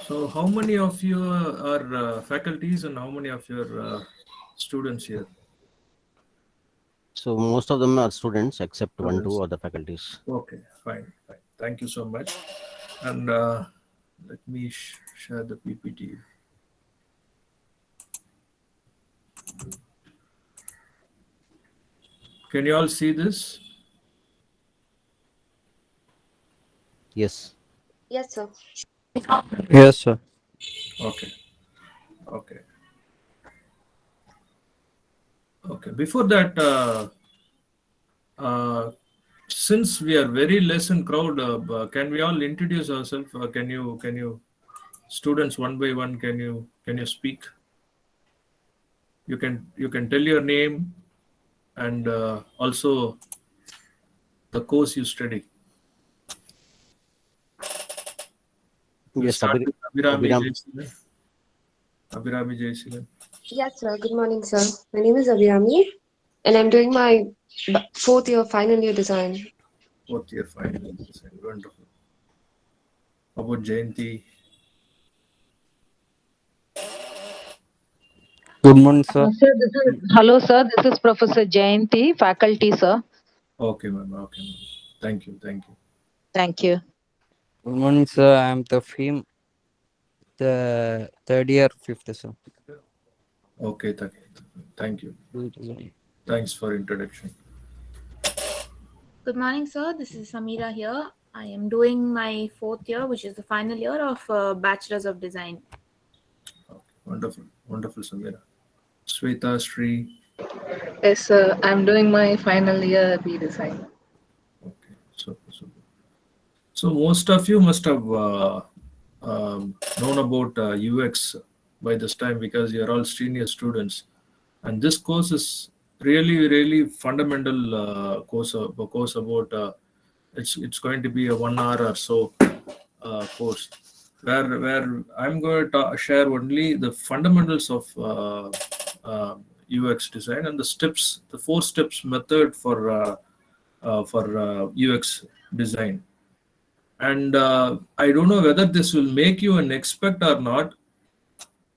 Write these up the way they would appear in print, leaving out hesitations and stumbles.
So, how many of you are faculties and how many of your students here? So most of them are students, except one, Students. two other faculties. Okay, fine, fine. Thank you so much. And let me share the PPT. Can you all see this? Yes. Yes, sir. Yes, sir. Okay, okay, okay. Before that, uh, since we are very less in crowd, can we all introduce ourselves? Can you, students one by one? Can you speak? You can tell your name and also the course you study. We'll Yes, start with Abhirami Abhiram. Jayasilan. Abhirami Jayasilan. Yes, sir. Good morning, sir. My name is Abhirami, and I'm doing my fourth year final year design. Fourth year final. Wonderful. About Jayanti. Good morning, sir. Hello, sir. This is Professor Jayanti, faculty, sir. Okay, ma'am. Okay, ma'am. Thank you. Thank you. Thank you. Good morning, sir. I am Tafim, the third year, fifth, sir. Okay, thank you. Thanks for introduction. Good morning, sir. This is Samira here. I am doing my fourth year, which is the final year of Bachelor's of Design. Okay, wonderful. Wonderful, Samira. Sweta, Sri. Yes, sir. I'm doing my final year B design. Okay, super, super. So most of you must have known about UX by this time because you're all senior students, and this course is really fundamental course about it's going to be a 1 hour or so course where I'm going to share only the fundamentals of UX design and the steps, the 4 steps method for UX design. And I don't know whether this will make you an expert or not,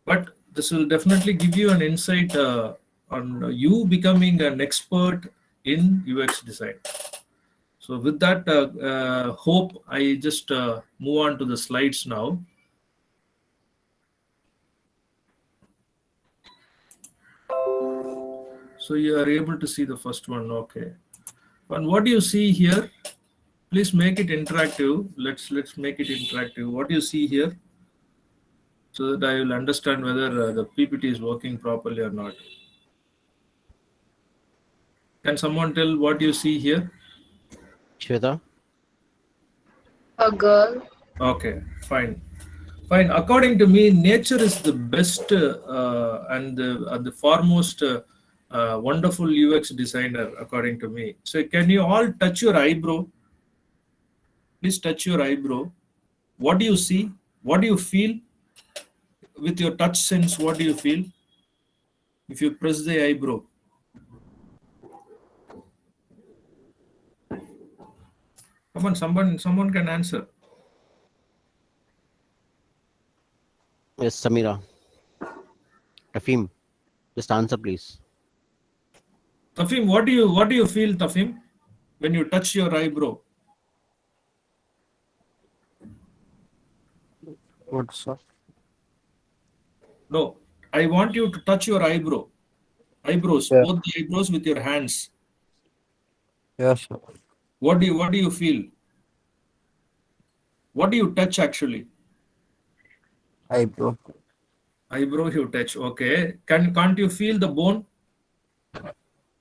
but this will definitely give you an insight on you becoming an expert in UX design. So with that hope, I just move on to the slides now. So you are able to see the first one. Okay. And what do you see here? Please make it interactive. Let's make it interactive. What do you see here? So that I will understand whether the PPT is working properly or not. Can someone tell what you see here? Shweta. A girl. Okay, fine. Fine. According to me, nature is the best and the foremost wonderful UX designer, according to me. So, can you all touch your eyebrow? Please touch your eyebrow. What do you see? What do you feel? With your touch sense, what do you feel? If you press the eyebrow. Come on, someone can answer. Yes, Samira. Tafim. Just answer, please. Tafim, what do you feel, Tafim, when you touch your eyebrow? Good, sir. No, I want you to touch your eyebrows, Yeah. both the eyebrows with your hands. Yes, sir. What do you feel? What do you touch actually? Eyebrow. Eyebrow you touch. Okay. Can't you feel the bone?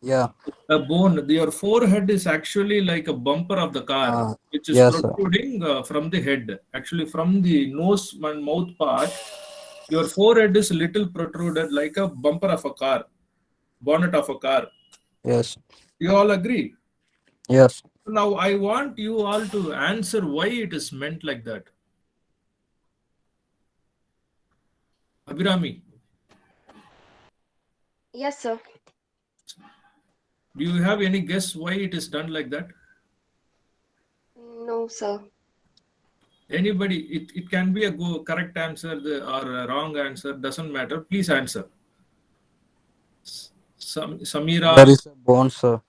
Yeah. The bone. Your forehead is actually like a bumper of the car, which is Yes, sir. protruding from the head. Actually, from the nose and mouth part, your forehead is a little protruded like a bumper of a car, bonnet of a car. Yes. You all agree? Yes. Now, I want you all to answer why it is meant like that. Abhirami, Yes, sir. do you have any guess why it is done like that? No, sir. Anybody, it can be a correct answer or a wrong answer, doesn't matter. Please answer. Samira. There is a bone, sir.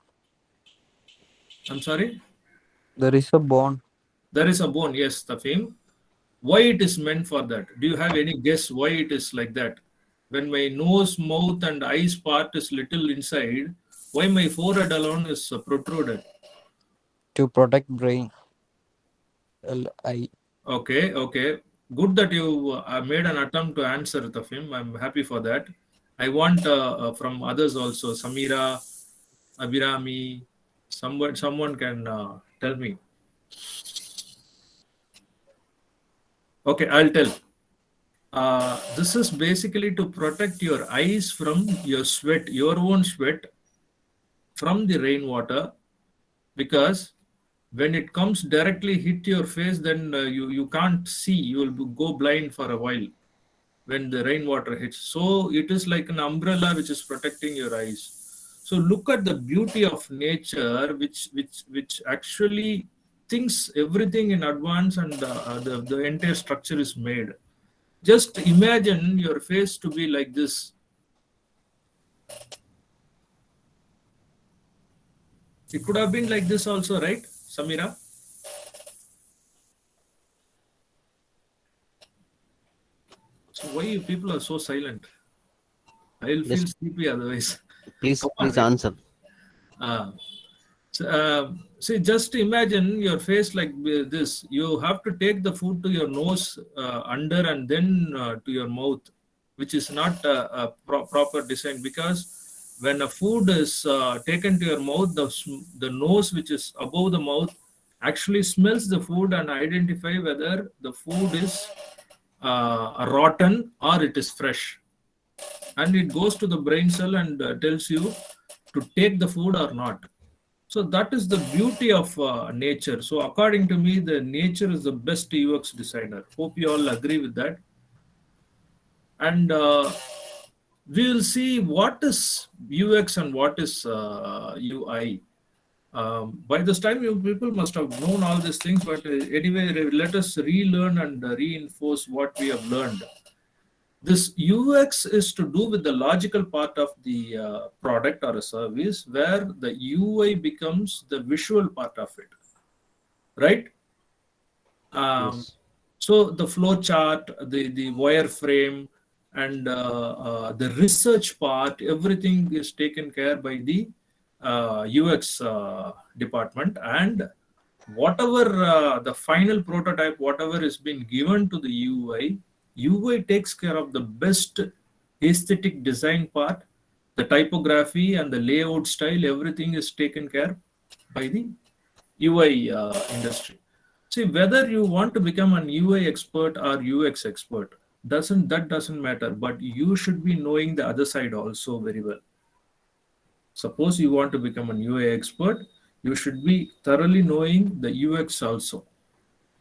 I'm sorry. There is a bone. There is a bone. Yes, Tafim. Why it is meant for that? Do you have any guess why it is like that? When my nose, mouth, and eyes part is little inside, why my forehead alone is protruded? To protect brain. I. Okay, okay. Good that you made an attempt to answer, Tafim. I'm happy for that. I want from others also, Samira, Abhirami, someone can tell me. Okay, I'll tell. This is basically to protect your eyes from your sweat, your own sweat, from the rainwater, because when it comes directly hit your face, then you can't see. You will go blind for a while when the rainwater hits. So it is like an umbrella which is protecting your eyes. So look at the beauty of nature, which actually thinks everything in advance, and the entire structure is made. Just imagine your face to be like this. It could have been like this also, right, Samira? So why you people are so silent? I'll feel sleepy otherwise. Please answer. See, just imagine your face like this. You have to take the food to your nose, under, and then to your mouth, which is not a proper design, because when a food is taken to your mouth, the nose, which is above the mouth, actually smells the food and identify whether the food is rotten or it is fresh. And it goes to the brain cell and tells you to take the food or not. So that is the beauty of nature. So according to me, the nature is the best UX designer. Hope you all agree with that. And we will see what is UX and what is UI. By this time, you people must have known all these things, but anyway, let us relearn and reinforce what we have learned. This UX is to do with the logical part of the product or a service, where the UI becomes the visual part of it, right? Yes. So the flow chart, the wireframe, and the research part, everything is taken care by the UX department. And whatever the final prototype, whatever is been given to the UI takes care of the best aesthetic design part, the typography and the layout style, everything is taken care by the UI industry. See, whether you want to become an UI expert or UX expert, doesn't matter, but you should be knowing the other side also very well. Suppose you want to become an UI expert, you should be thoroughly knowing the UX also.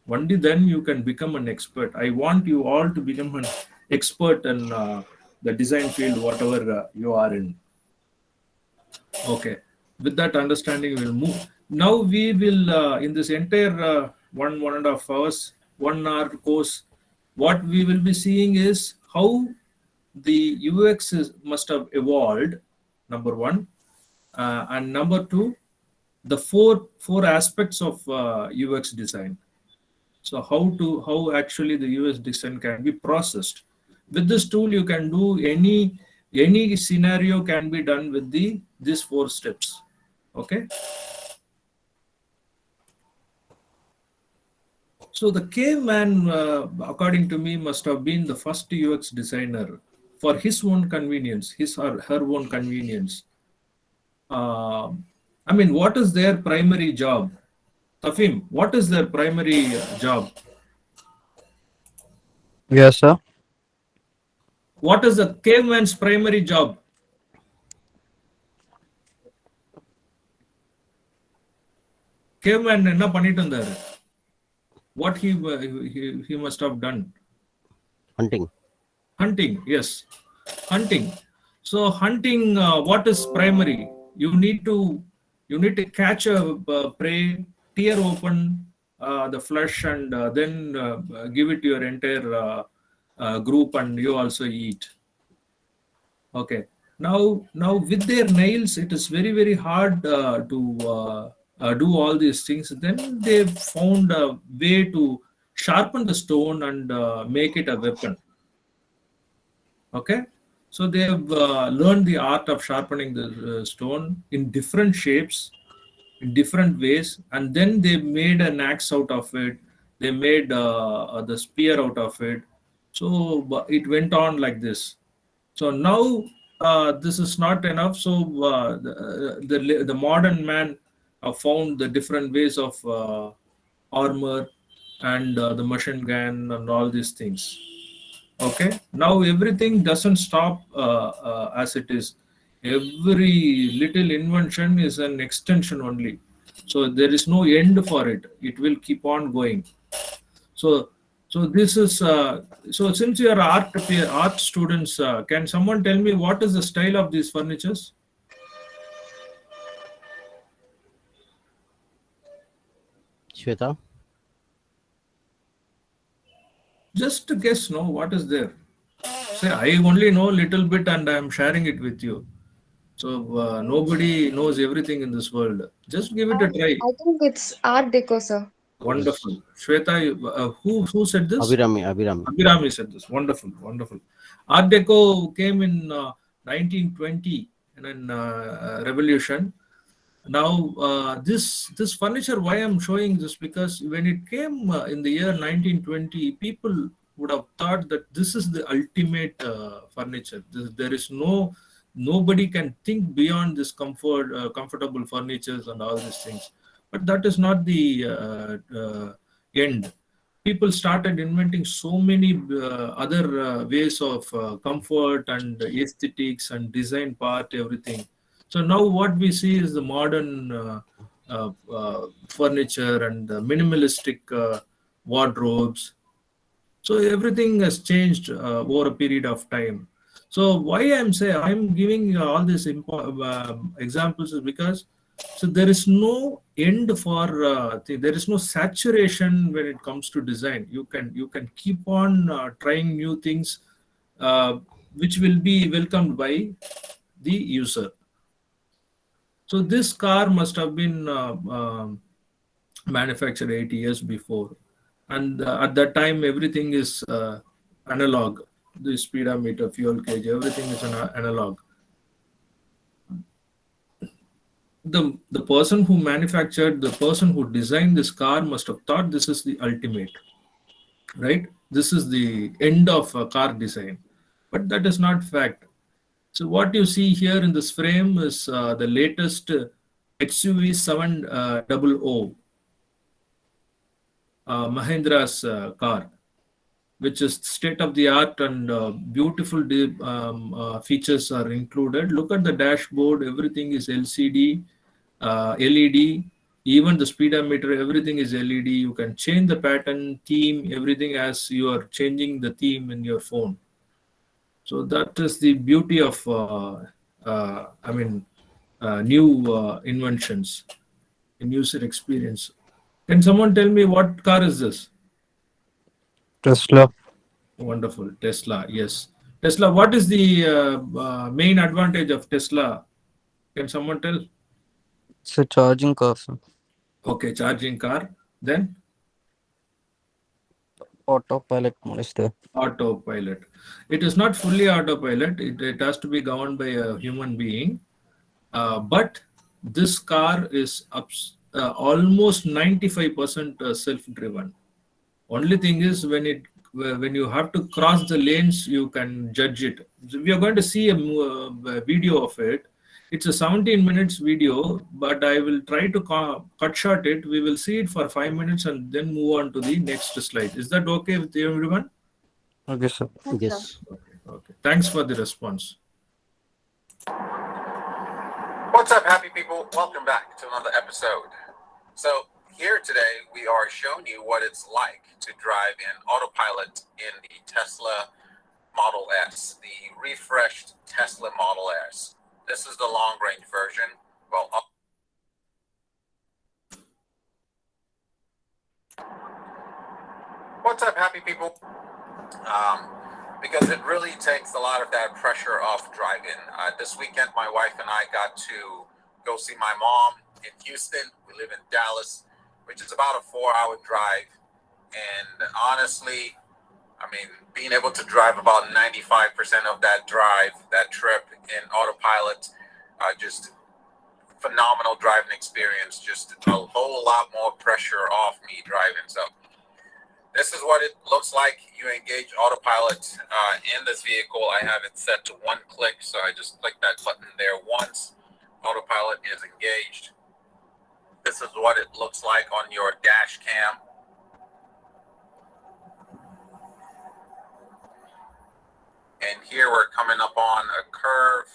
Only then you can become an expert. I want you all to become an expert in the design field, whatever you are in. Okay. With that understanding, we'll move. Now we will, in this entire 1.5 hours, 1 hour course, what we will be seeing is how the UX must have evolved, number one. And number two, the four aspects of UX design. So how actually the UX design can be processed. With this tool, you can do any scenario can be done with these 4 steps. Okay. So the caveman, according to me, must have been the first UX designer for his own convenience, his or her own convenience. I mean, what is their primary job? Tafim, what is their primary job? Yes, sir. What is the caveman's primary job? Caveman என்ன பண்ணிட்டு இருந்தாரு? What he must have done? Hunting, yes. Hunting. So hunting, what is primary? You need to catch a prey, tear open the flesh and then give it to your entire group, and you also eat. Okay. Now with their nails, it is very very hard to do all these things. Then they found a way to sharpen the stone and make it a weapon. Okay, so they have learned the art of sharpening the stone in different shapes, in different ways, and then they made an axe out of it. They made the spear out of it. So it went on like this. So now this is not enough. So the modern man found the different ways of armor and the machine gun and all these things. Okay, now everything doesn't stop as it is. Every little invention is an extension only. So there is no end for it. It will keep on going. So this is so since you are art students, can someone tell me what is the style of these furnitures? Shweta? Just to guess, no, what is there? Say, I only know a little bit and I am sharing it with you. So nobody knows everything in this world. Just give it a try. I think it's Art Deco, sir. Wonderful. Shweta, who said this? Abhirami. Abhirami said this. Wonderful, wonderful. Art Deco came in 1920 in an revolution. Now this furniture, why I'm showing this, because when it came in the year 1920, people would have thought that this is the ultimate furniture. There is nobody can think beyond this comfortable furnitures and all these things. But that is not the end. People started inventing so many other ways of comfort and aesthetics and design part, everything. So now what we see is the modern furniture and minimalistic wardrobes. So everything has changed over a period of time. So why I'm giving all these examples is because so there is no end for there is no saturation when it comes to design. You can keep on trying new things, which will be welcomed by the user. So this car must have been manufactured 80 years before, and at that time everything is analog. The speedometer, fuel gauge, everything is analog. The person who manufactured, the person who designed this car must have thought this is the ultimate, right? This is the end of car design, but that is not fact. So what you see here in this frame is the latest XUV 700 Mahindra's car, which is state of the art, and beautiful features are included. Look at the dashboard, everything is LCD, LED, even the speedometer, everything is LED. You can change the pattern, theme, everything as you are changing the theme in your phone. So that is the beauty of, new inventions in user experience. Can someone tell me what car is this? Tesla. Wonderful. Tesla, yes. Tesla, what is the main advantage of Tesla? Can someone tell? It's a charging car, sir. Okay, charging car. Then? Autopilot mode is there. Autopilot. It is not fully autopilot. It has to be governed by a human being. But this car is almost 95% self-driven. Only thing is when you have to cross the lanes, you can judge it. So we are going to see a video of it. It's a 17 minutes video, but I will try to cut short it. We will see it for 5 minutes and then move on to the next slide. Is that okay with everyone? Okay, sir. Yes. Okay. Thanks for the response. What's up, happy people? Welcome back to another episode. So here today, we are showing you what it's like to drive in autopilot in the Tesla Model S, the refreshed Tesla Model S. This is the long-range version. Well, What's up, happy people? Because it really takes a lot of that pressure off driving. This weekend, my wife and I got to go see my mom in Houston. We live in Dallas, which is about a 4-hour drive. And honestly, I mean, being able to drive about 95% of that drive, that trip in autopilot, just phenomenal driving experience, just a whole lot more pressure off me driving. So this is what it looks like. You engage autopilot in this vehicle. I have it set to 1 click, so I just click that button there once. Autopilot is engaged. This is what it looks like on your dash cam. And here we're coming up on a curve,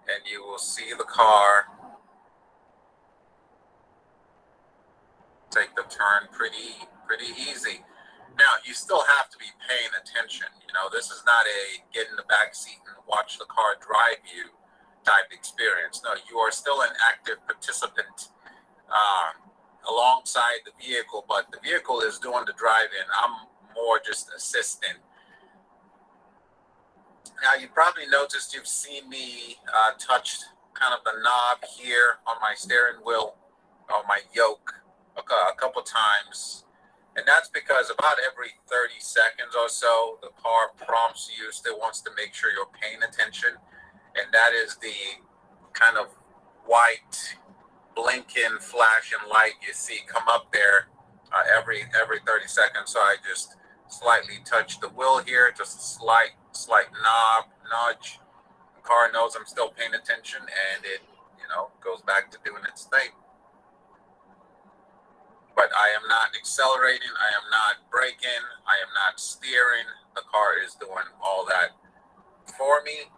and you will see the car take the turn pretty easy. Now, you still have to be paying attention. You know, this is not a get in the back seat and watch the car drive you type experience. No, you are still an active participant alongside the vehicle, but the vehicle is doing the driving. I'm more just assisting. Now, you probably noticed, you've seen me touch kind of the knob here on my steering wheel, on my yoke, a couple times. And that's because about every 30 seconds or so, the car prompts you, still wants to make sure you're paying attention. And that is the kind of white blinking flashing light you see come up there every 30 seconds. So I just slightly touch the wheel here, just a slight knob nudge. The car knows I'm still paying attention, and it, you know, goes back to doing its thing. But I am not accelerating, I am not braking, I am not steering. The car is doing all that for me.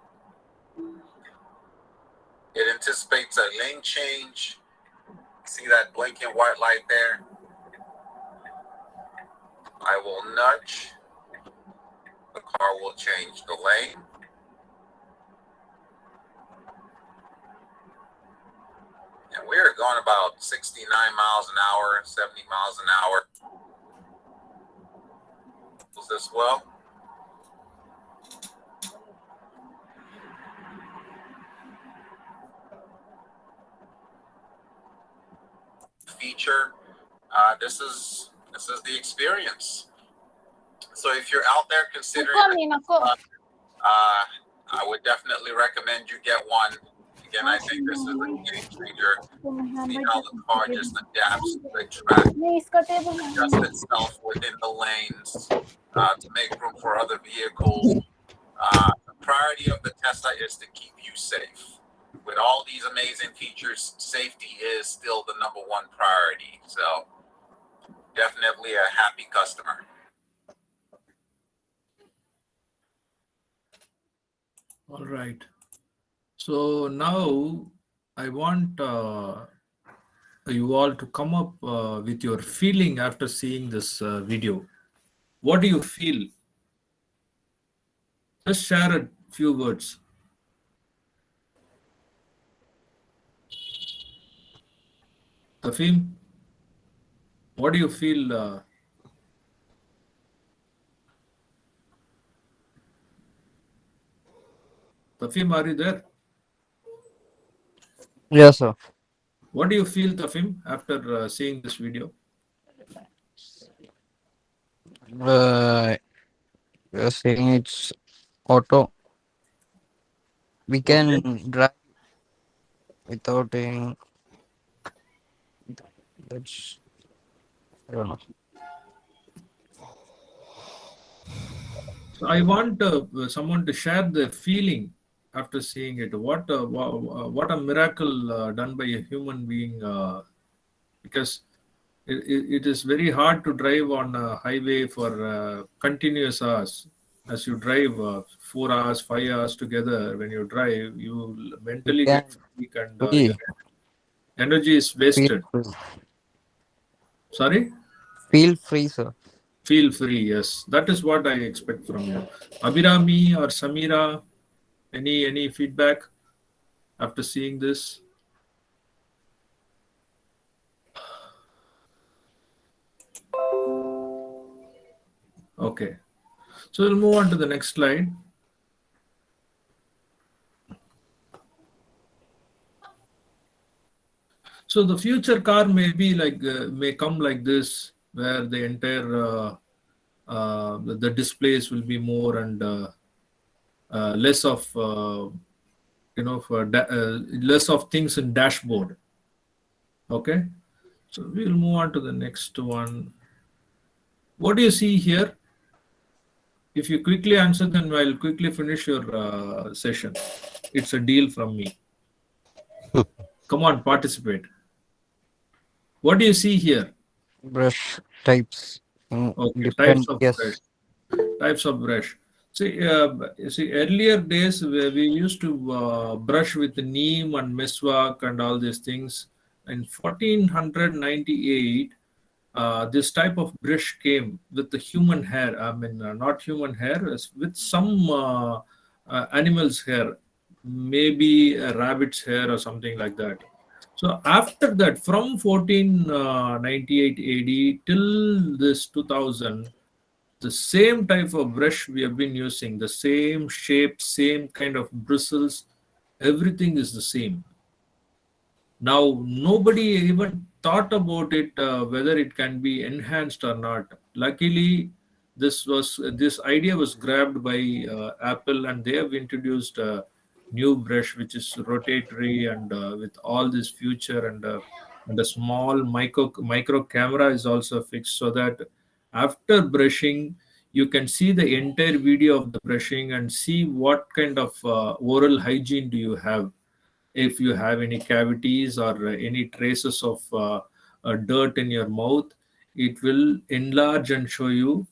It anticipates a lane change. See that blinking white light there? I will nudge. The car will change the lane. And we are going about 69 miles an hour, 70 miles an hour. Was this well? Feature. This is the experience. So if you're out there considering, I would definitely recommend you get one. Again, I think this is a game changer. See how the car just adapts to the track, adjusts itself within the lanes to make room for other vehicles. The priority of the Tesla is to keep you safe. With all these amazing features, safety is still the #1 priority. So definitely a happy customer. All right. So now I want you all to come up with your feeling after seeing this video. What do you feel? Just share a few words. Tafim, what do you feel? Tafim, are you there? Yes, sir. What do you feel, Tafim, after seeing this video? You're saying it's auto. We can drive without any. That's, I don't know. So I want someone to share their feeling after seeing it. What a miracle done by a human being, because it is very hard to drive on a highway for continuous hours. As you drive 4 hours, 5 hours together, when you drive, you mentally We get can weak and free, your energy is wasted. feel free. Sorry? Feel free, sir. Feel free, yes. That is what I expect from you. Abhirami or Samira, any feedback after seeing this? Okay. So we'll move on to the next slide. So the future car may be like may come like this, where the entire the displays will be more and less of less of things in dashboard. Okay, so we'll move on to the next one. What do you see here? If you quickly answer, then I'll quickly finish your session. It's a deal from me. Come on, participate. What do you see here? Brush types. Okay, types Different. of brush. Yes. Types of brush. See, earlier days we used to brush with neem and meswak and all these things. In 1498, this type of brush came with the human hair. I mean, not human hair, with some animal's hair, maybe a rabbit's hair or something like that. So after that, from 1498 AD till this 2000, the same type of brush we have been using, the same shape, same kind of bristles, everything is the same. Now, nobody even thought about it, whether it can be enhanced or not. Luckily, this idea was grabbed by Apple, and they have introduced a new brush which is rotatory and with all this feature, and a small micro camera is also fixed, so that after brushing you can see the entire video of the brushing and see what kind of oral hygiene do you have. If you have any cavities or any traces of dirt in your mouth, it will enlarge and show you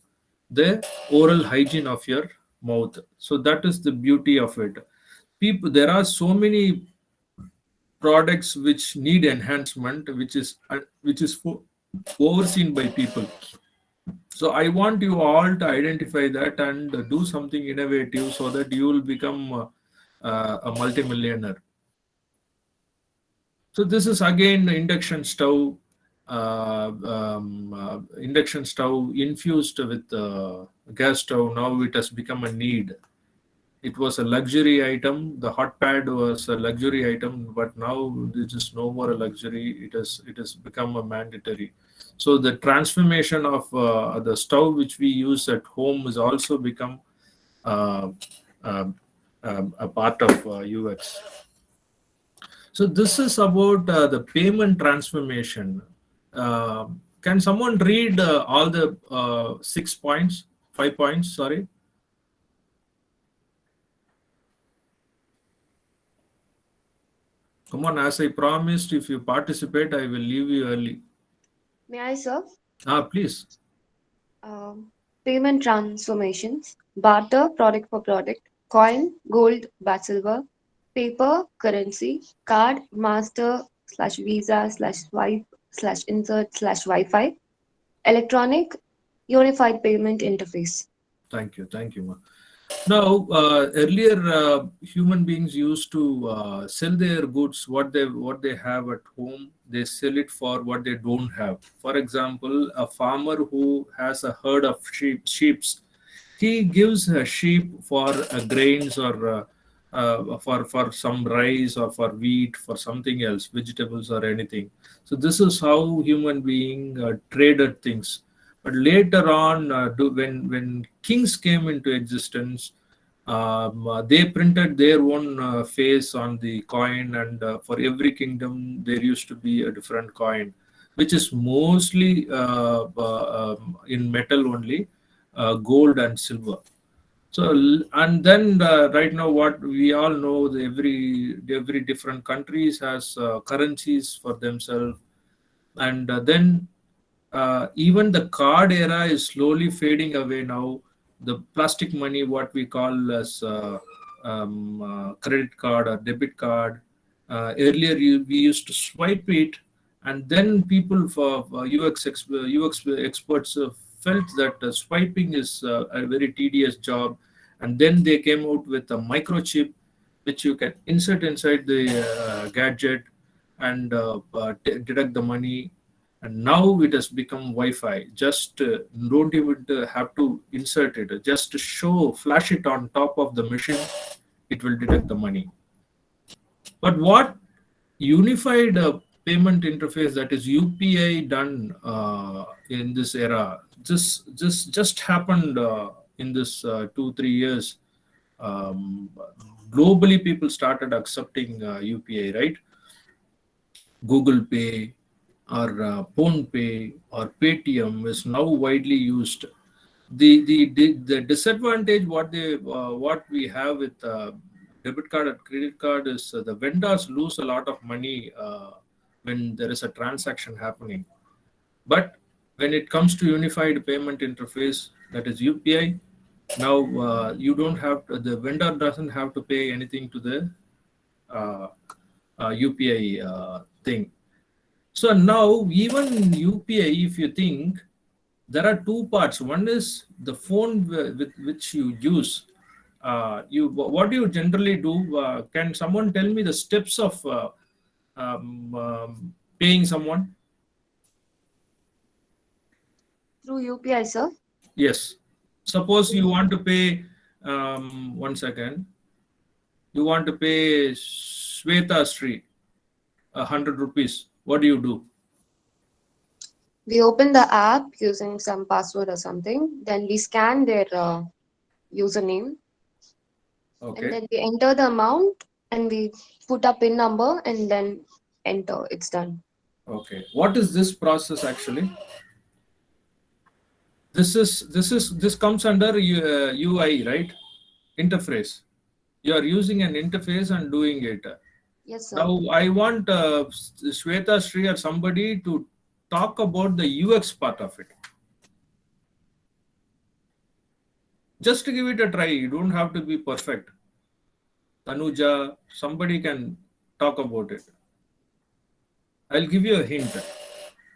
the oral hygiene of your mouth. So that is the beauty of it. People, there are so many products which need enhancement, which is overseen by people. So I want you all to identify that and do something innovative so that you will become a multimillionaire. So this is again induction stove, induction stove infused with gas stove. Now it has become a need. It was a luxury item. The hot pad was a luxury item, but now this is no more a luxury. It has become a mandatory. So the transformation of the stove which we use at home has also become uh, a part of UX. So this is about the payment transformation. Can someone read all the 6 points, 5 points? Sorry. Come on, as I promised, if you participate, I will leave you early. May I, sir? Please. Payment transformations, barter, product for product, coin, gold, bat silver, paper, currency, card, master slash visa slash swipe slash insert slash Wi-Fi, electronic, unified payment interface. Thank you. Thank you, ma. Now, earlier human beings used to sell their goods, what they have at home. They sell it for what they don't have. For example, a farmer who has a herd of sheep, he gives a sheep for grains or for some rice or for wheat, for something else, vegetables or anything. So this is how human being traded things. But later on, when kings came into existence, they printed their own face on the coin, and for every kingdom there used to be a different coin, which is mostly in metal only, gold and silver. So and then right now, what we all know, every different countries has currencies for themselves, and then even the card era is slowly fading away now. The plastic money, what we call as credit card or debit card, earlier we used to swipe it, and then people for UX experts felt that swiping is a very tedious job, and then they came out with a microchip which you can insert inside the gadget and deduct the money, and now it has become Wi-Fi. Just don't even have to insert it. Just flash it on top of the machine, it will detect the money. But what unified payment interface, that is UPI, done in this era, just happened in this 2-3 years. Globally, people started accepting UPI, right? Google Pay or Phone Pay or Paytm is now widely used. The disadvantage what we have with debit card and credit card is the vendors lose a lot of money when there is a transaction happening. But when it comes to unified payment interface, that is UPI, now you don't have to, the vendor doesn't have to pay anything to the UPI thing. So now even UPI, if you think, there are two parts. One is the phone with which you use. What do you generally do? Can someone tell me the steps of paying someone? Through UPI, sir. Yes. Suppose you want to pay. 1 second. You want to pay Sweta Street 100 rupees. What do you do? We open the app using some password or something. Then we scan their username, and Okay. then we enter the amount and we put a PIN number and then enter. It's done. Okay. What is this process actually? This comes under UI, right? Interface. You are using an interface and doing it. Yes, sir. Now I want Shweta Sri or somebody to talk about the UX part of it. Just to give it a try. You don't have to be perfect. Tanuja, somebody can talk about it. I'll give you a hint.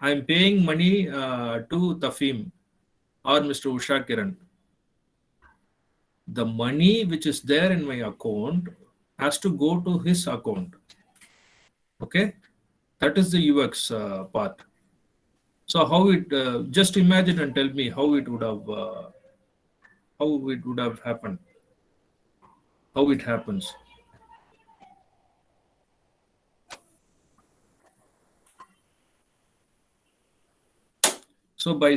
I'm paying money to Tafim or Mr. Usha Kiran. The money which is there in my account has to go to his account. Okay, that is the UX part. So how it? Just imagine and tell me how it would have happened. How it happens. So by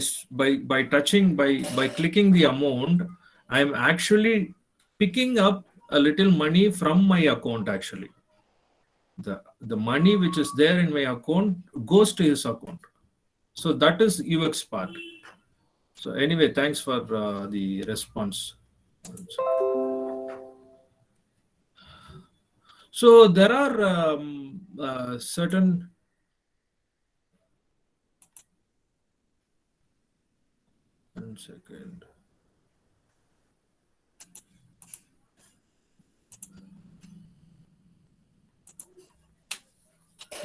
touching, by clicking the amount, I'm actually picking up a little money from my account. Actually, the money which is there in my account goes to his account. So that is UX part. So anyway, thanks for the response. So there are certain. One second.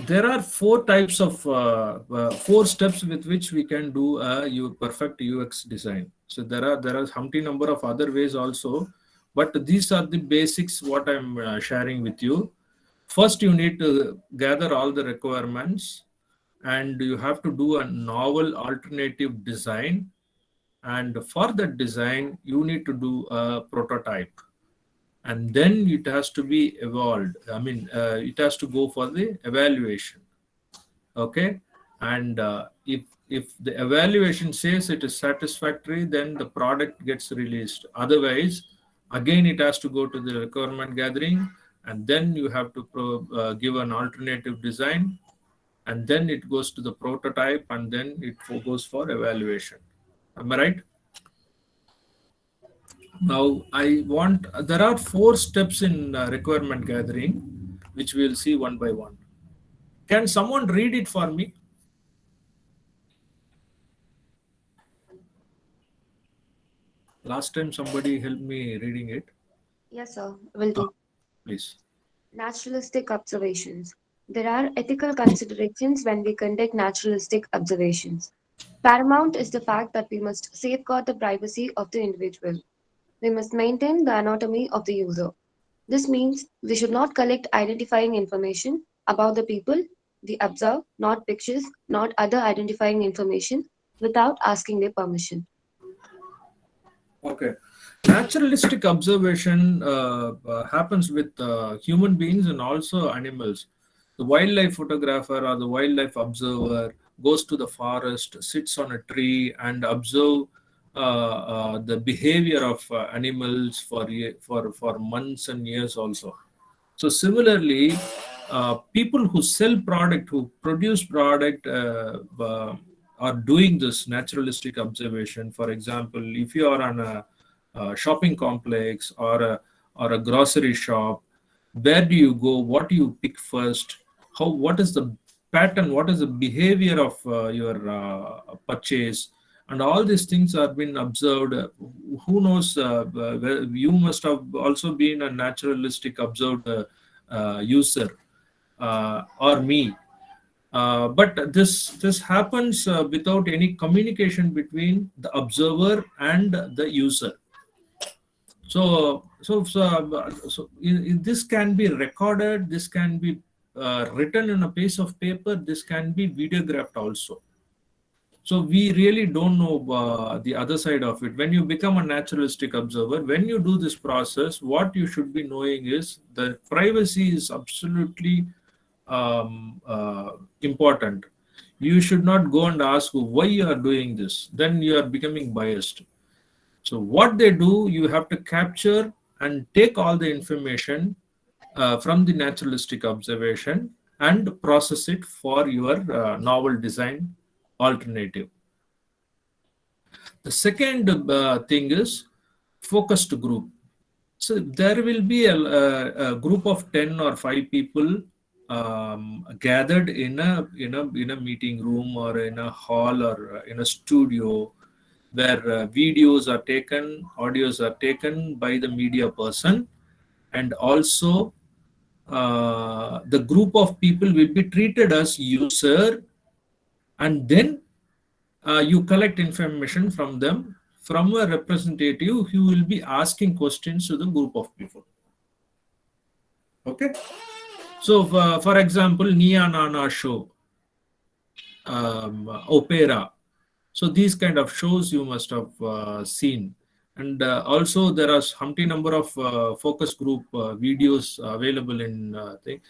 There are four types of 4 steps with which we can do a perfect UX design. So there are humpty number of other ways also, but these are the basics what I'm sharing with you. First, you need to gather all the requirements, and you have to do a novel alternative design. And for that design, you need to do a prototype, and then it has to be evolved. I mean, it has to go for the evaluation. Okay, and if the evaluation says it is satisfactory, then the product gets released. Otherwise, again it has to go to the requirement gathering, and then you have to give an alternative design, and then it goes to the prototype, and then it goes for evaluation. Am I right? Now, there are 4 steps in requirement gathering, which we will see one by one. Can someone read it for me? Last time somebody helped me reading it. Yes, sir. Will do. Please. Naturalistic observations. There are ethical considerations when we conduct naturalistic observations. Paramount is the fact that we must safeguard the privacy of the individual. We must maintain the anatomy of the user. This means we should not collect identifying information about the people They observe, not pictures, not other identifying information, without asking their permission. Okay. Naturalistic observation happens with human beings and also animals. The wildlife photographer or the wildlife observer goes to the forest, sits on a tree, and observe the behavior of animals for months and years also. So similarly, people who sell product, who produce product, are doing this naturalistic observation. For example, if you are on a shopping complex or a grocery shop, where do you go? What do you pick first? How? What is the pattern? What is the behavior of your purchase? And all these things have been observed. Who knows? You must have also been a naturalistic observed user, or me. But this happens without any communication between the observer and the user. This can be recorded. This can be written in a piece of paper. This can be videographed also. So we really don't know the other side of it. When you become a naturalistic observer, when you do this process, what you should be knowing is that privacy is absolutely important. You should not go and ask why you are doing this. Then you are becoming biased. So what they do, you have to capture and take all the information from the naturalistic observation and process it for your novel design alternative. The second thing is focused group. So there will be a group of 10 or 5 people gathered in a meeting room or in a hall or in a studio, where videos are taken, audios are taken by the media person, and also the group of people will be treated as user, and then you collect information from them, from a representative who will be asking questions to the group of people. Okay. So for example, Nia Nana show, opera. So these kind of shows you must have seen. And also there are Humpty number of focus group videos available in thing.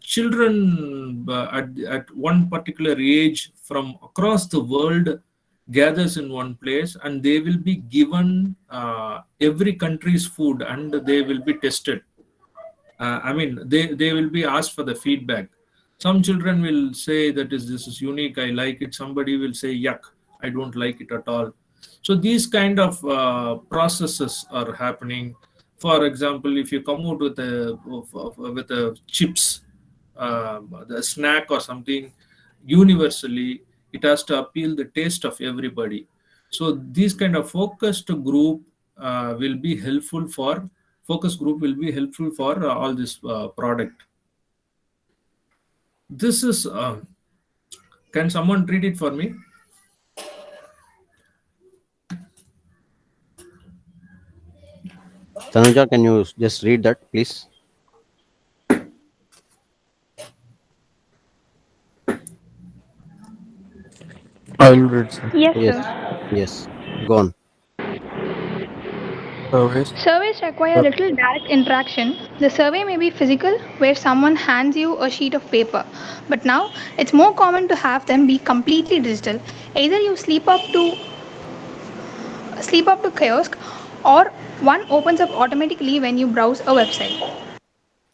Children at one particular age from across the world gathers in one place, and they will be given every country's food, and they will be tested. They will be asked for the feedback. Some children will say that this is unique, I like it. Somebody will say, yuck, I don't like it at all. So these kind of processes are happening. For example, if you come out with a chips, the snack or something, universally, it has to appeal the taste of everybody. So these kind of will be helpful for focus group will be helpful for all this product. This is can someone read it for me? Tanuja, can you just read that, please? I will read, sir. Yes, Yes. sir. Yes. Go on. Surveys. Surveys require little direct interaction. The survey may be physical, where someone hands you a sheet of paper, but now it's more common to have them be completely digital. Either you sleep up to kiosk, or one opens up automatically when you browse a website.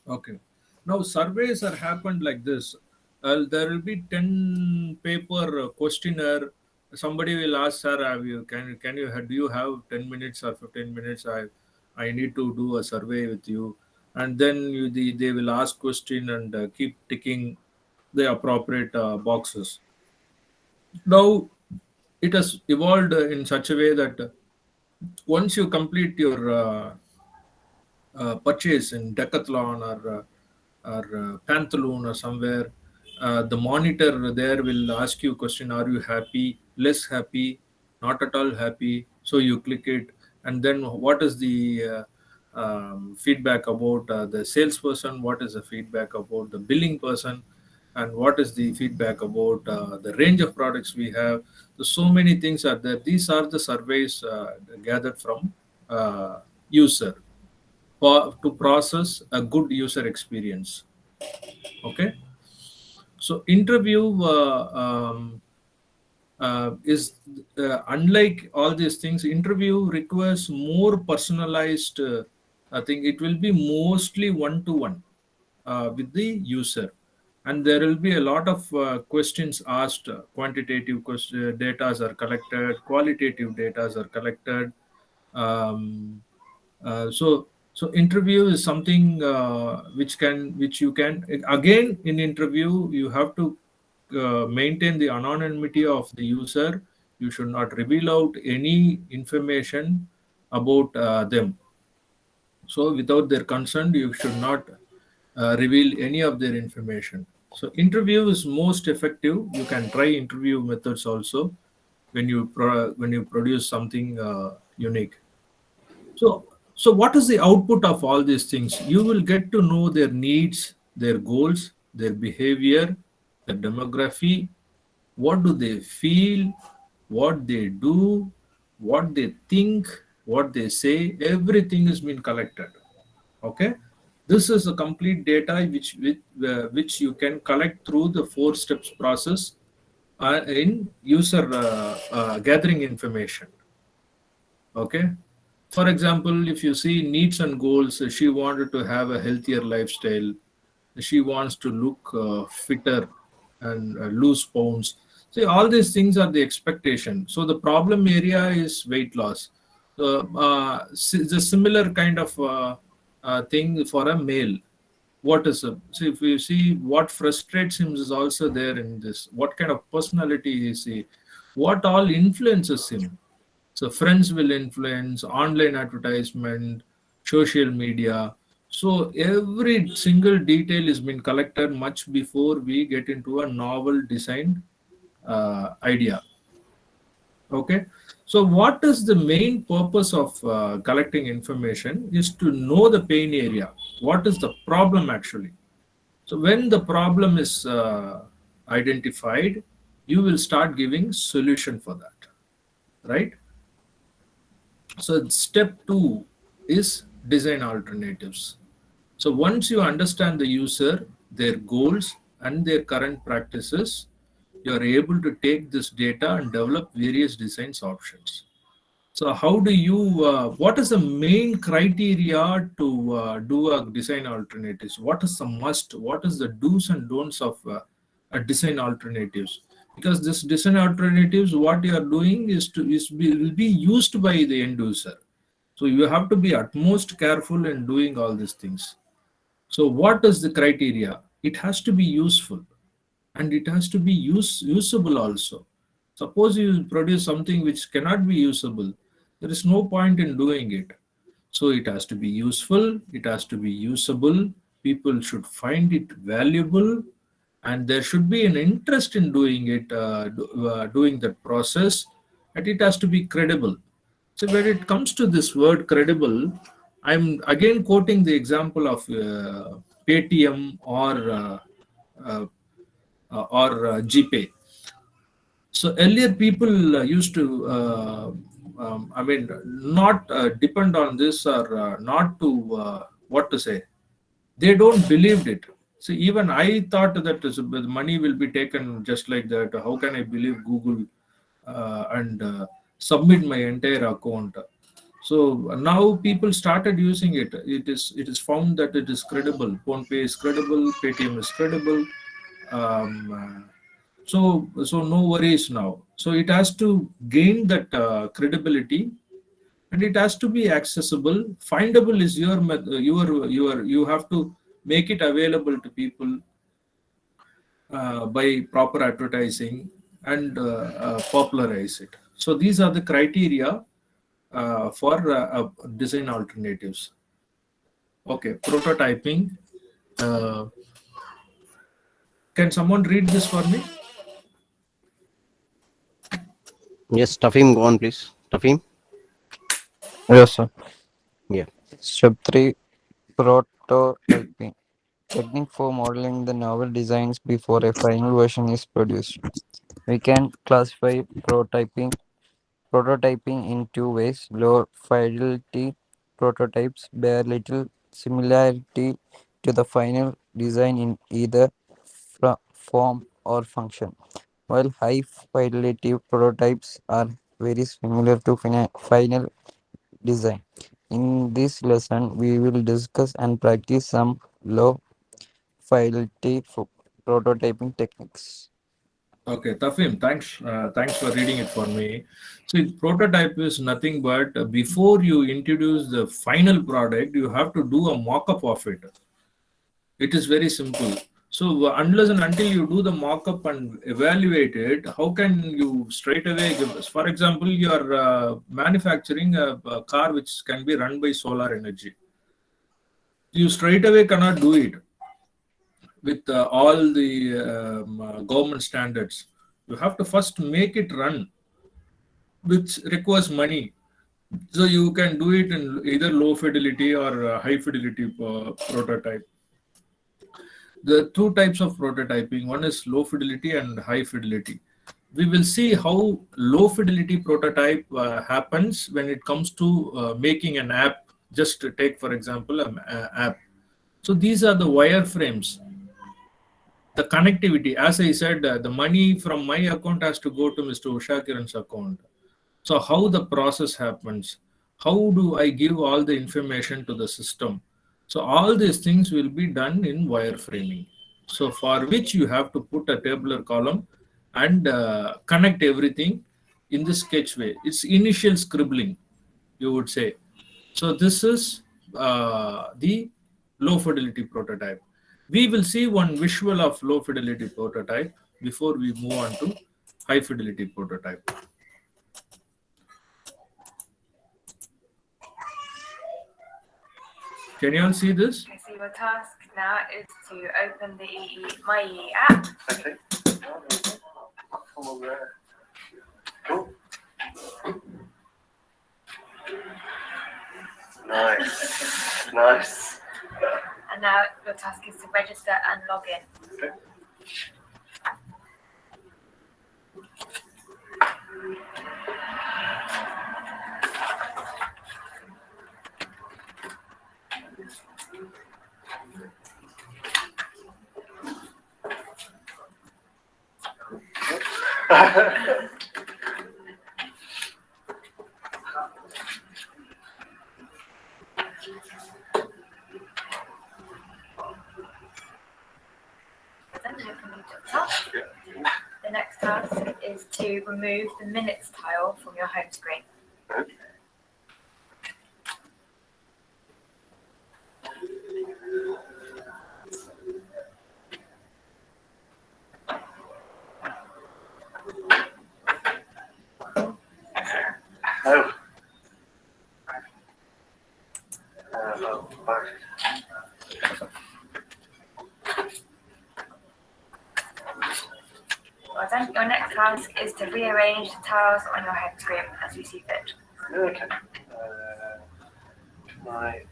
Okay. Now surveys are happened like this. There will be 10 paper questionnaire. Somebody will ask, sir, do you have 10 minutes or 15 minutes? I need to do a survey with you. And then they will ask question and keep ticking the appropriate boxes. Now it has evolved in such a way that once you complete your purchase in Decathlon or Pantaloon or somewhere, the monitor there will ask you question: are you happy, less happy, not at all happy? So you click it, and then what is the feedback about the salesperson? What is the feedback about the billing person? and what is the feedback about the range of products we have. So many things are there. These are the surveys gathered from user to process a good user experience. Okay, so interview is unlike all these things. Interview requires more personalized. I think it will be mostly one to one with the user, and there will be a lot of questions asked. Quantitative data are collected, qualitative data are collected. um, so interview is something which you can, again, in interview you have to maintain the anonymity of the user. You should not reveal out any information about them. So without their consent, you should not reveal any of their information. So interview is most effective. You can try interview methods also when when you produce something unique. So what is the output of all these things? You will get to know their needs, their goals, their behavior, their demography, what do they feel, what they do, what they think, what they say. Everything has been collected. Okay, this is a complete data which you can collect through the 4 steps process in user gathering information. Okay, for example, if you see needs and goals, she wanted to have a healthier lifestyle. She wants to look fitter and lose pounds. See, all these things are the expectation. So the problem area is weight loss. So the similar kind of thing for a male. What is a, see, if you see what frustrates him is also there in this. What kind of personality is he? What all influences him? So friends will influence, online advertisement, social media. So every single detail has been collected much before we get into a novel design idea. Okay. So what is the main purpose of collecting information is to know the pain area. What is the problem actually? So when the problem is identified, you will start giving solution for that, right? So step 2 is design alternatives. So once you understand the user, their goals and their current practices, you are able to take this data and develop various designs options. So how do you, what is the main criteria to do a design alternatives? What is the must? What is the do's and don'ts of a design alternatives? Because this design alternatives, what you are doing will be used by the end user. So you have to be utmost careful in doing all these things. So what is the criteria? It has to be useful, and it has to be usable also. Suppose you produce something which cannot be usable, there is no point in doing it. So it has to be useful, it has to be usable, people should find it valuable, and there should be an interest in doing it, doing that process, and it has to be credible. So when it comes to this word credible, I'm again quoting the example of Paytm uh, GPay. So earlier people used to, I mean, not depend on this, or not to, what to say, they don't believed it. So even I thought that the money will be taken just like that. How can I believe Google and submit my entire account? So now people started using it. It is found that it is credible. PhonePe is credible. Paytm is credible. So no worries now. So it has to gain that credibility, and it has to be accessible. Findable is you have to make it available to people by proper advertising and popularize it. So these are the criteria for design alternatives. Okay, prototyping. Can someone read this for me? Yes, Tafim, go on, please. Tafim? Yes, sir. Yeah. Step 3, prototyping. technique for modeling the novel designs before a final version is produced. We can classify prototyping in two ways. Low fidelity prototypes bear little similarity to the final design in either form or function, while high fidelity prototypes are very similar to final design. In this lesson, we will discuss and practice some low fidelity prototyping techniques. Okay, Tafim, thanks for reading it for me. So, prototype is nothing but before you introduce the final product, you have to do a mock-up of it. It is very simple. So, unless and until you do the mock-up and evaluate it, how can you straight away give us? For example, you are manufacturing a car which can be run by solar energy. You straight away cannot do it with all the government standards. You have to first make it run, which requires money. So you can do it in either low fidelity or high fidelity prototype. The two types of prototyping, one is low fidelity and high fidelity. We will see how low fidelity prototype happens when it comes to making an app. Just to take, for example, an app. So these are the wireframes. The connectivity, as I said, the money from my account has to go to Mr. Usha Kiran's account. So how the process happens, how do I give all the information to the system? So all these things will be done in wireframing. So for which you have to put a tabular column and connect everything in the sketch way. It's initial scribbling, you would say. So this is the low fidelity prototype. We will see one visual of low fidelity prototype before we move on to high fidelity prototype. Can you all see this? Okay, so your task now is to open the My EE app. Okay. Come over there. Cool. Nice. Nice. And now your task is to register and log in. Okay. The next task is to remove the minutes tile from your home screen. Okay. Oh. Well done. Your next task is to rearrange the tiles on your home screen as you see fit. Okay. Right.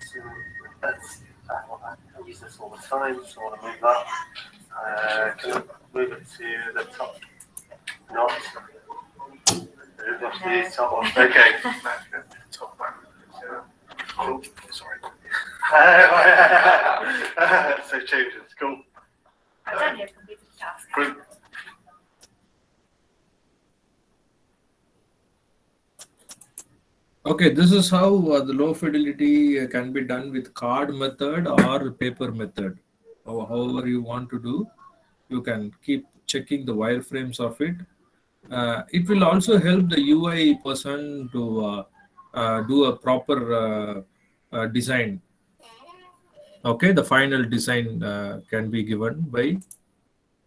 That's, I use this all the time, so I want to move that. Can I move it to the top? Not. Move off the top one. Okay. Top one. Oh, sorry. So changes. Cool. Well done. You've completed the task. Group. Okay, this is how the low fidelity can be done with card method or paper method. Or however you want to do, you can keep checking the wireframes of it. It will also help the UI person to do a proper design. Okay, the final design can be given by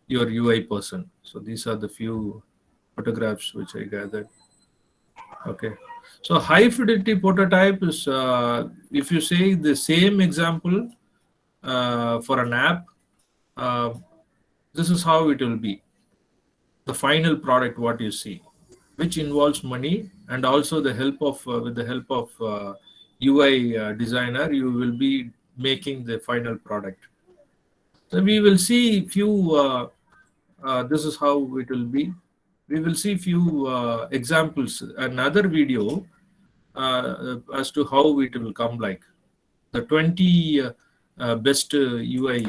your UI person. So these are the few photographs which I gathered. Okay. So high fidelity prototype is, if you say the same example for an app, this is how it will be. The final product, what you see, which involves money and also the help of, with the help of UI designer, you will be making the final product. So we will see few. This is how it will be. We will see few examples. Another video as to how it will come like the 20 best UI.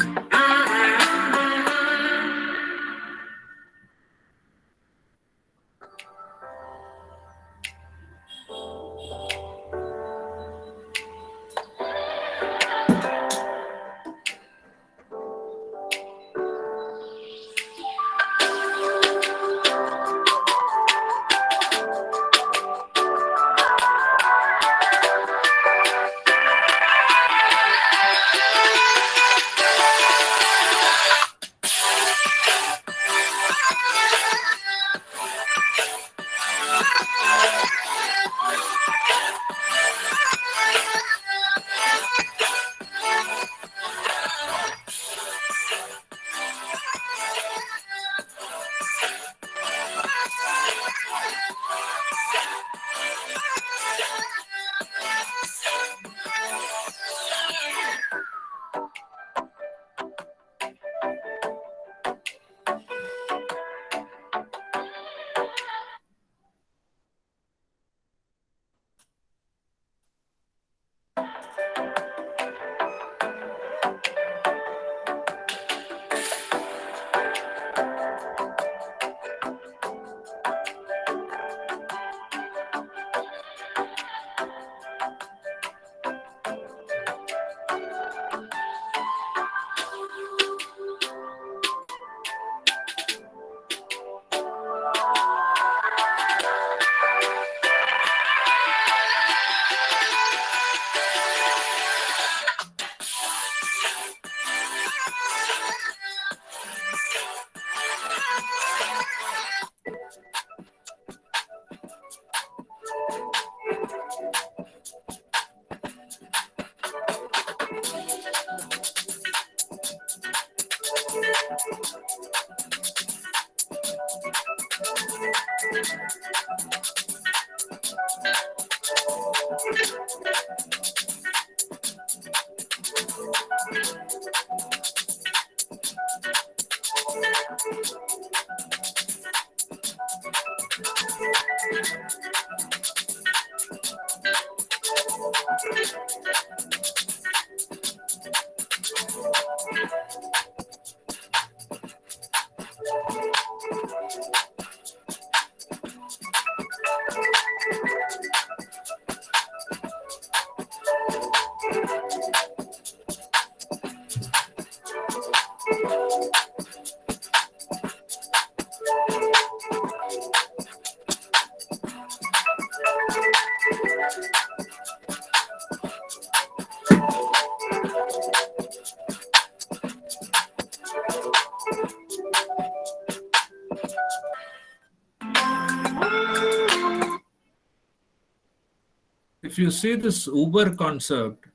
If you see this Uber concept,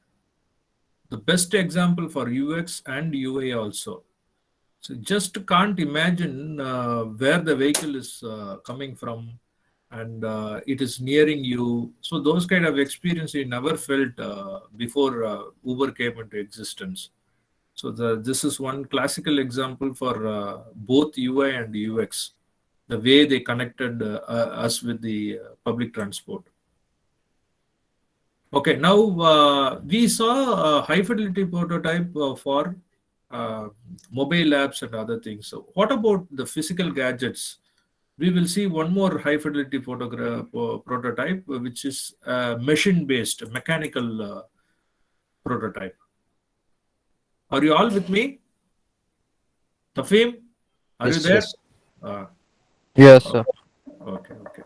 the best example for UX and UI also. So just can't imagine where the vehicle is coming from, and it is nearing you. So those kind of experience you never felt before Uber came into existence. So this is one classical example for both UI and UX, the way they connected us with the public transport. Okay, now we saw a high fidelity prototype for uh, mobile apps and other things. So what about the physical gadgets? We will see one more high fidelity prototype, which is machine based, mechanical prototype. Are you all with me? Tafim, are you Yes, there? yes. Yes, sir. Okay, okay.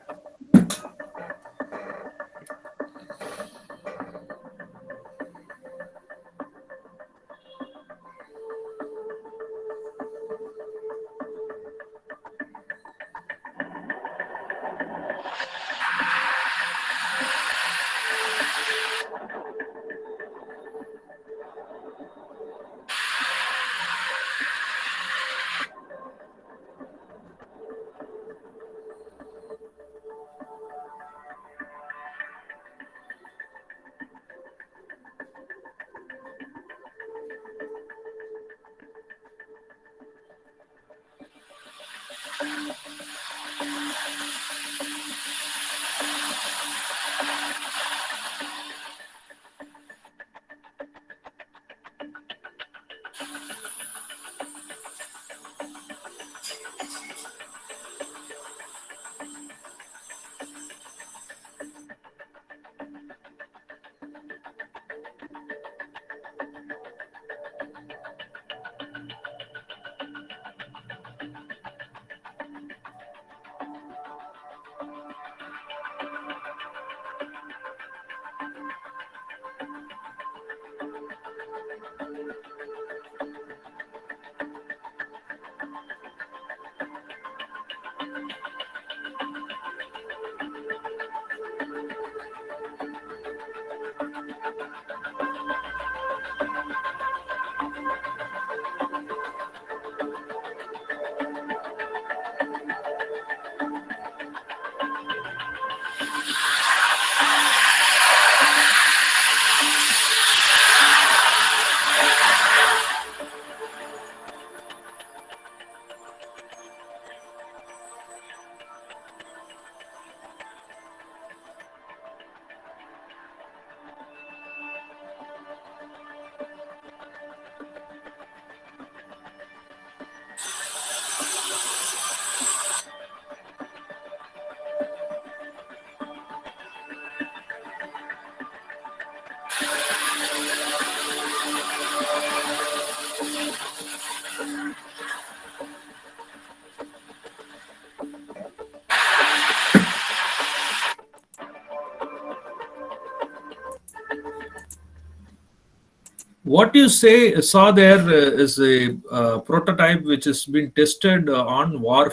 what you saw there is a prototype which has been tested on war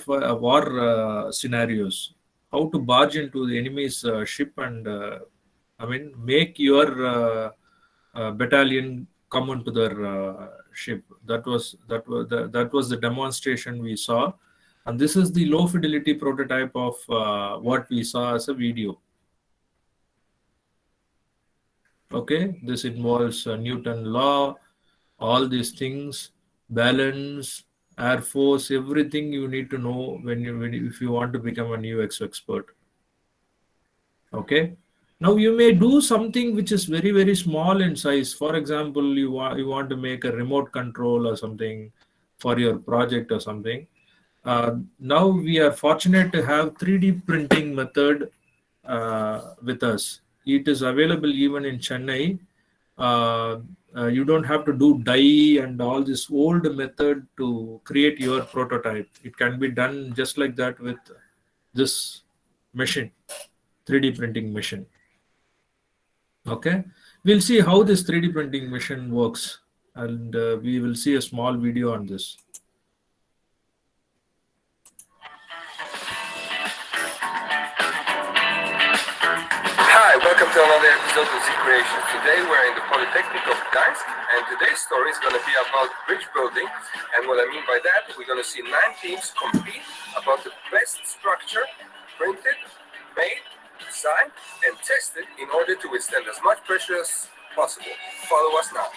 scenarios. How to barge into the enemy's ship and make your battalion come onto their ship. That was the demonstration we saw, and this is the low fidelity prototype of what we saw as a video. Okay, this involves Newton law, all these things, balance, air force, everything you need to know if you want to become an UX expert. Okay, now you may do something which is very, very small in size. For example, you want to make a remote control or something for your project or something. Now we are fortunate to have 3D printing method with us. It is available even in Chennai. You don't have to do dye and all this old method to create your prototype. It can be done just like that with this machine, 3D printing machine. Okay, we'll see how this 3D printing machine works, and we will see a small video on this. Hi, welcome to another episode of Z Creations. Today we're in the Polytechnic of Gdańsk, and today's story is going to be about bridge building. And what I mean by that, we're going to see 9 teams compete about the best structure printed, made, designed, and tested in order to withstand as much pressure as possible. Follow us now.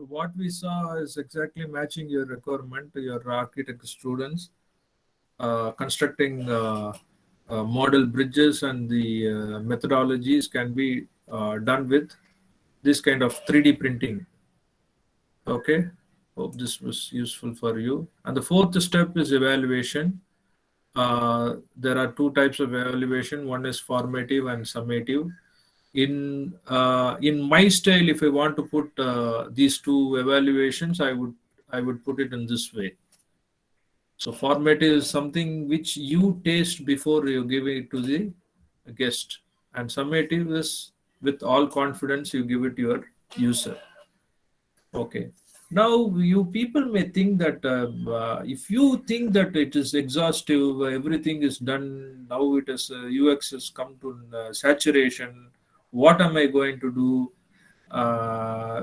What we saw is exactly matching your requirement to your architect students, constructing model bridges, and the methodologies can be done with this kind of 3D printing. Okay, hope this was useful for you. And the 4th step is evaluation. There are 2 types of evaluation. One is formative and summative. In my style, if I want to put these 2 evaluations, I would put it in this way. So formative is something which you taste before you give it to the guest, and summative is with all confidence you give it to your user. Okay. Now you people may think that if you think that it is exhaustive, everything is done, now it is UX has come to saturation, what am I going to do?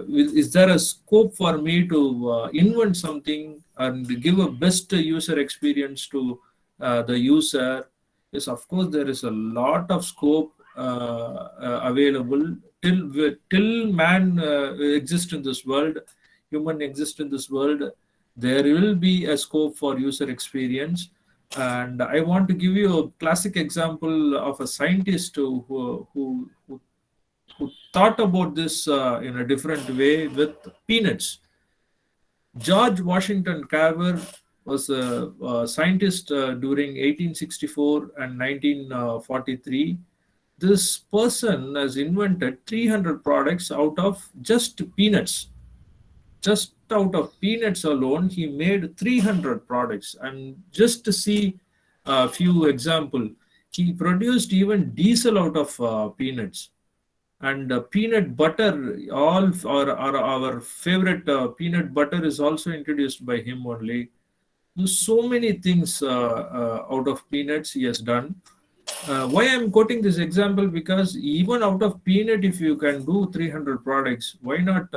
Is there a scope for me to invent something and give a best user experience to the user? Yes, of course, there is a lot of scope available till man exists in this world, human exists in this world. There will be a scope for user experience, And I want to give you a classic example of a scientist who thought about this in a different way with peanuts. George Washington Carver was a scientist during 1864 and 1943. This person has invented 300 products out of just peanuts. Just out of peanuts alone, he made 300 products. And just to see a few example, he produced even diesel out of peanuts. And peanut butter, or our favorite peanut butter is also introduced by him only. So many things out of peanuts he has done. Why I'm quoting this example? Because even out of peanut, if you can do 300 products, why not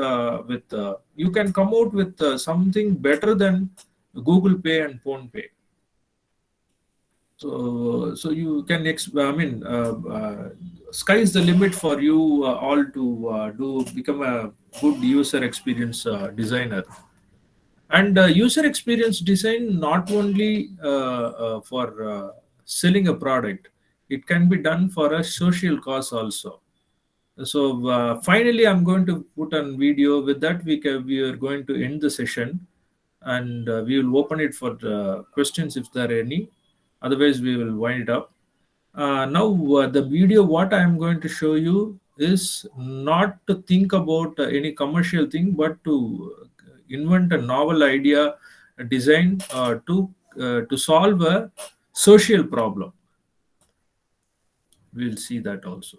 with you can come out with something better than Google Pay and Phone Pay. So you can sky's the limit for you all to do become a good user experience designer. And user experience design not only for selling a product, it can be done for a social cause also. So finally, I'm going to put on video. With that, we are going to end the session, and we will open it for questions if there are any. Otherwise, we will wind it up. Now, the video, what I am going to show you is not to think about any commercial thing, but to invent a novel idea, a design to solve a social problem. We'll see that also.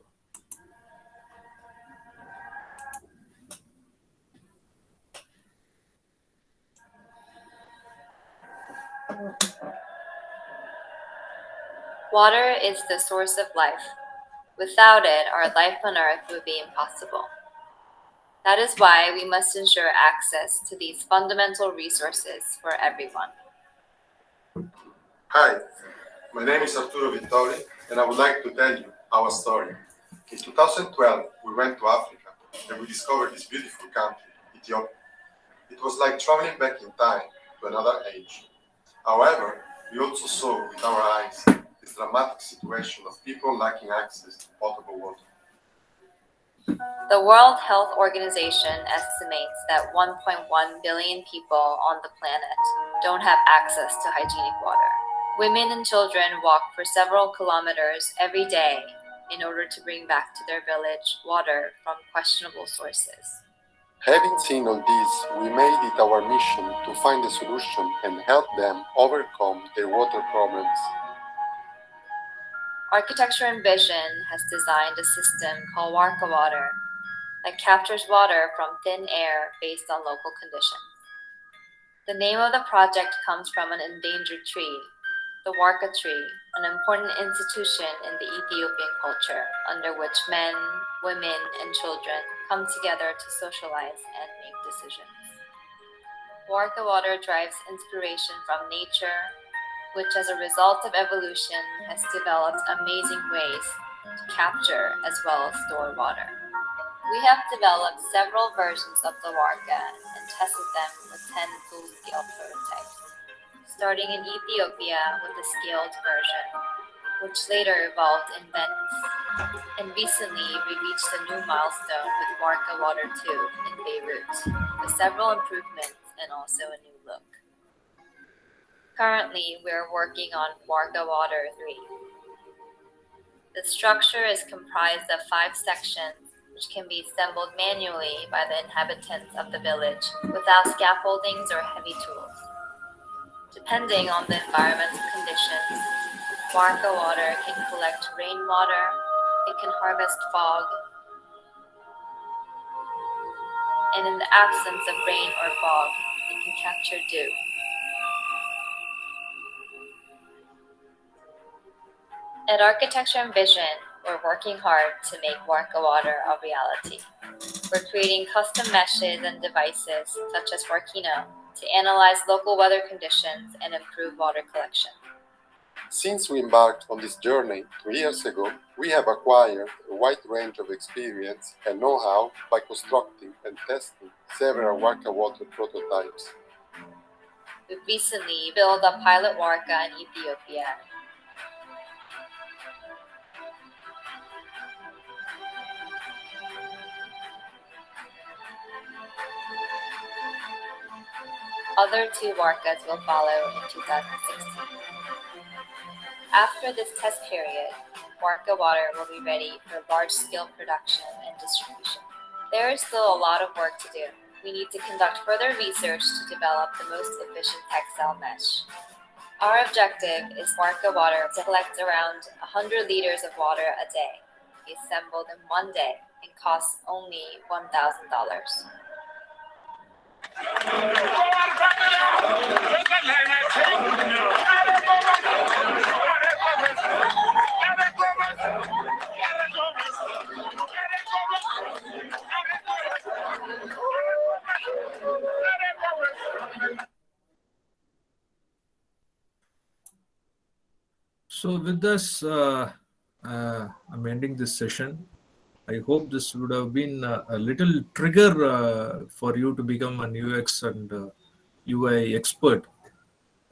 Water is the source of life. Without it, our life on Earth would be impossible. That is why we must ensure access to these fundamental resources for everyone. Hi, my name is Arturo Vittori, and I would like to tell you our story. In 2012, we went to Africa and we discovered this beautiful country, Ethiopia. It was like traveling back in time to another age. However, we also saw with our eyes this dramatic situation of people lacking access to potable water. The World Health Organization estimates that 1.1 billion people on the planet don't have access to hygienic water. Women and children walk for several kilometers every day in order to bring back to their village water from questionable sources. Having seen all this, we made it our mission to find a solution and help them overcome their water problems. Architecture and Vision has designed a system called Warka Water that captures water from thin air based on local conditions. The name of the project comes from an endangered tree, the Warka tree, an important institution in the Ethiopian culture under which men, women, and children come together to socialize and make decisions. Warka Water drives inspiration from nature, which as a result of evolution has developed amazing ways to capture as well as store water. We have developed several versions of the Warka and tested them with 10 full-scale prototypes, starting in Ethiopia with the scaled version, which later evolved in Venice. And recently we reached a new milestone with Warka Water 2 in Beirut, with several improvements and also a new look. Currently, we are working on Warka Water 3. The structure is comprised of 5 sections which can be assembled manually by the inhabitants of the village without scaffoldings or heavy tools. Depending on the environmental conditions, Warka Water can collect rainwater, it can harvest fog, and in the absence of rain or fog, it can capture dew. At Architecture and Vision, we're working hard to make Warka Water a reality. We're creating custom meshes and devices, such as Warkino, to analyze local weather conditions and improve water collection. Since we embarked on this journey 2 years ago, we have acquired a wide range of experience and know-how by constructing and testing several Warka Water prototypes. We've recently built a pilot Warka in Ethiopia. Other 2 Warkas will follow in 2016. After this test period, Warka water will be ready for large-scale production and distribution. There is still a lot of work to do. We need to conduct further research to develop the most efficient textile mesh. Our objective is Warka water to collect around 100 liters of water a day, be assembled in 1 day, and costs only $1,000. So with this, I'm ending this session. I hope this would have been a little trigger for you to become an UX and UI expert.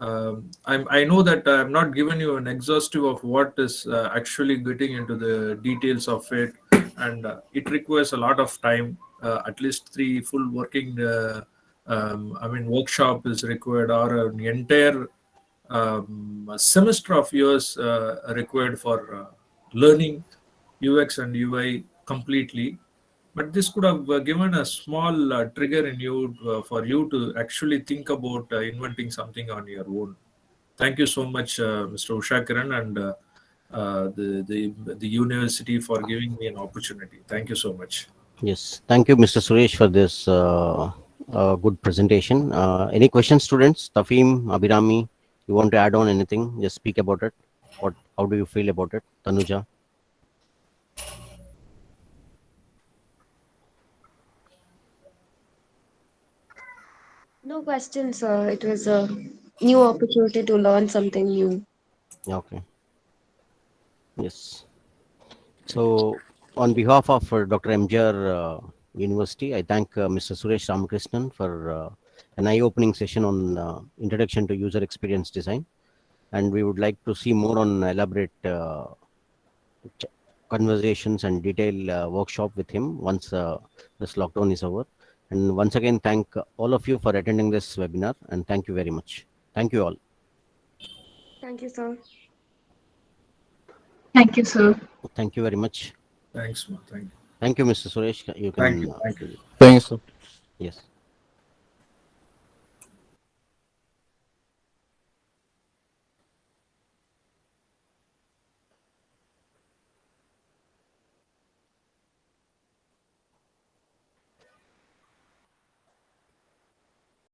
I know that I'm not given you an exhaustive of what is actually getting into the details of it, and it requires a lot of time. At least 3 full working, workshop is required, or an entire a semester of yours required for learning UX and UI completely. But this could have given a small trigger in you for you to actually think about inventing something on your own. Thank you so much, Mr. Ushakiran, and the university for giving me an opportunity. Thank you so much. Yes, thank you, Mr. Suresh, for this good presentation. Any questions, students? Tafim, Abhirami, you want to add on anything? Just speak about it. How do you feel about it? Tanuja? No questions, sir. It was a new opportunity to learn something new. Okay. Yes. So, on behalf of Dr. MGR University, I thank Mr. Suresh Ramakrishnan for an eye-opening session on Introduction to User Experience Design. And we would like to see more on elaborate conversations and detailed workshop with him once this lockdown is over. And once again, thank all of you for attending this webinar, and thank you very much. Thank you all. Thank you, sir. Thank you, sir. Thank you very much. Thanks, ma. Thank you. Thank you, Mr. Suresh. You can. Thank you. Thank you. Thank you, sir. Yes.